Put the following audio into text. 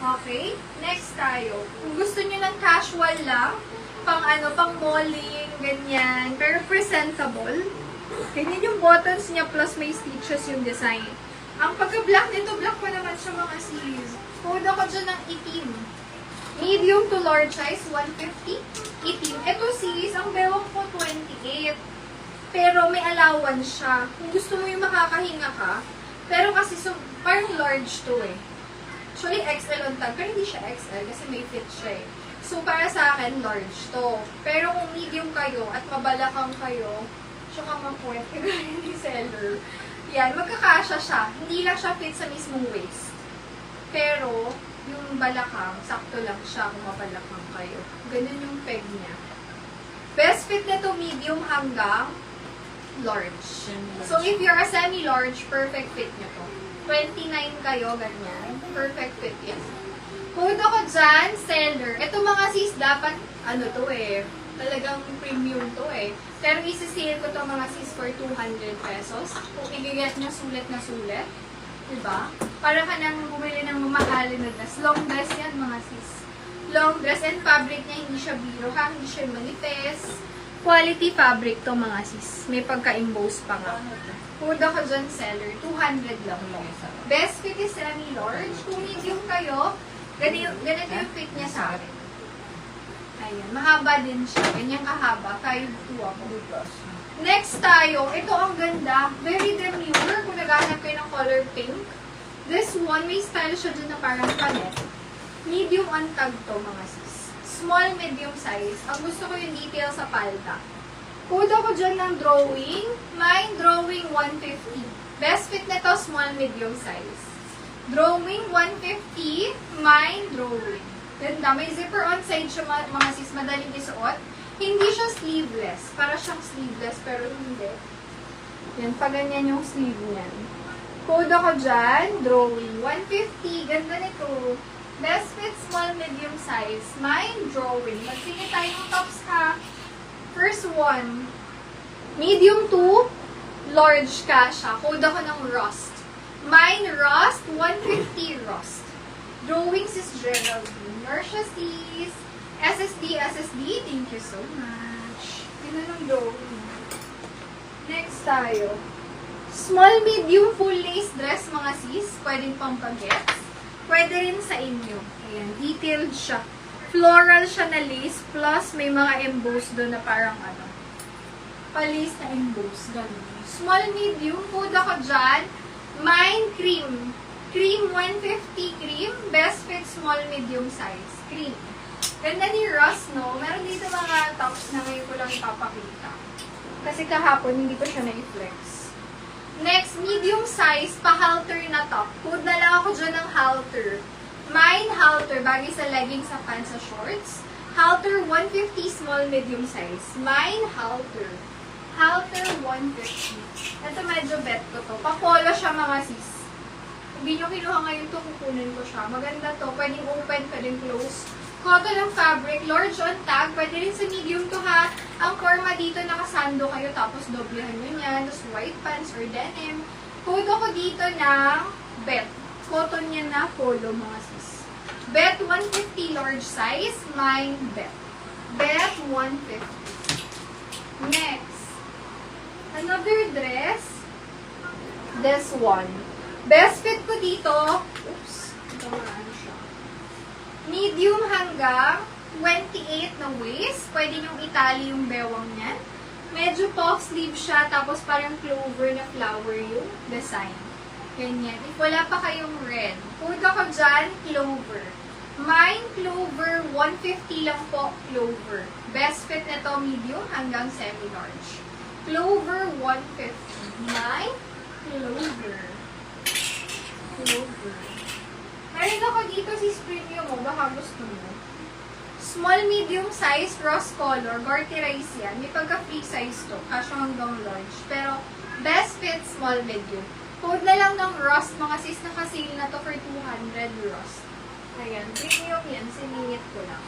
Okay? Next tayo. Kung gusto nyo ng casual lang, pang malling, ganyan, pero presentable. Ganyan yung buttons niya plus may stitches yung design. Ang pagka-black nito, black pa naman siya mga sis. Code ako dyan ng itim. Medium to large size, 150. Itim. Ito sis, ang bewang ko 28. Pero may allowance siya. Kung gusto mo yung makakahinga ka, pero kasi parang large to eh. Actually, XL on tag, pero hindi siya XL kasi may fit siya eh. So, para sa akin, large to. Pero kung medium kayo at mabalakang kayo, tsaka mapuwet, kagaya ni seller, yan, magkakasya siya. Hindi lang siya fit sa mismong waist. Pero, yung balakang, sakto lang siya kung mabalakang kayo. Ganun yung peg niya. Best fit nito medium hanggang large. So, if you're a semi-large, perfect fit nyo to. 29 kayo, ganyan. Perfect fit yan. Code ako dyan, seller. Ito mga sis, dapat, to eh, talagang premium to eh. Pero isi-sale ko to mga sis for 200 pesos. Kung i-get nyo sulit na sulit. Diba? Para ka nang bumili ng mamahalin na dress. Long dress yan mga sis. Long dress and fabric niya, hindi siya biro ha, hindi siya manifest. Quality fabric to mga sis. May pagka-emboss pa nga. Code ako dyan, seller. 200 lang mo. Best fit is semi-large. Kung medium kayo, ganito yung fit niya sa akin. Ayan. Mahaba din siya. Ganyan kahaba. 5'2" ako. Next tayo. Ito ang ganda. Very demure. Kung naghanap kayo ng color pink. This one, may style siya dyan na parang panet. Medium on tag to, mga sis. Small, medium size. Ang gusto ko yung detail sa palda. Code ako dyan ng drawing. Mine, drawing 150. Best fit nito, small, medium size. Drawing 150. Mine, drawing. Ganda. May zipper on side siya mga sis. Madaling isuot. Hindi siya sleeveless. Para siyang sleeveless pero hindi. Yan. Pag ganyan yung sleeve niyan. Code ako dyan. Drawing 150. Ganda nito. Best fit, small, medium size. Mine, drawing. Magsingit tayo ng tops ha. First one, medium to large ka siya. Code ako ng rust. Mine, rust, 150 rust. Drawings is Geraldine. Marcia sis. SSD, thank you so much. Yun na ng drawing. Next tayo. Small, medium, full lace dress, mga sis. Pwedeng pang pag-gets. Pwede rin sa inyo. Ayan, detailed siya. Floral siya na lace, plus may mga emboss doon na parang pa-lace na emboss. Ganun. Small, medium, food ako dyan. Mine, cream. Cream, 150 cream. Best fit, small, medium size. Cream. Ganda ni Ross, no? Meron dito mga tops na ngayon ko lang ipapakita. Kasi kahapon, hindi ko siya na-flex. Next, medium size, pa-halter na top. Food na lang ako dyan ng halter. Mine, halter, bagay sa leggings, sa pants, sa shorts. Halter, 150, small, medium size. Mine, halter. Halter, 150. Ito medyo bet ko to. Pa-polo siya mga sis. Hindi nyo kinuha ngayon to, kukunin ko siya. Maganda to. Pwedeng open, pwedeng close. Cotton ng fabric, large on tag. Pwede rin sa medium to ha. Ang forma dito, nakasando kayo, tapos doblehan nyo yan. Tapos white pants or denim. Code ako dito ng bet. Cotton yan na polo mga sis. Bet 150 large size. Mine bet. Bet 150. Next. Another dress. This one. Best fit ko dito. Oops. Ito maano siya. Medium hanggang 28 na waist. Pwede nyong itali yung bewang niyan. Medyo puff sleeve siya. Tapos parang clover na flower yung design. Ganyan. If wala pa kayong red, code ako dyan, clover. Mine, clover, 150 lang po, clover. Best fit nito, medium hanggang semi-large. Clover, 150. Mine, clover. Clover. Meron ako dito si premium mo, baka gusto mo. Small, medium size, rose color, Gorterize yan. May pagka-free size to, kasya hanggang large. Pero, best fit, small, medium. Code na lang ng rust, mga sis, nakasale na to for 200 rust. Ayan, premium yan, siningit ko lang.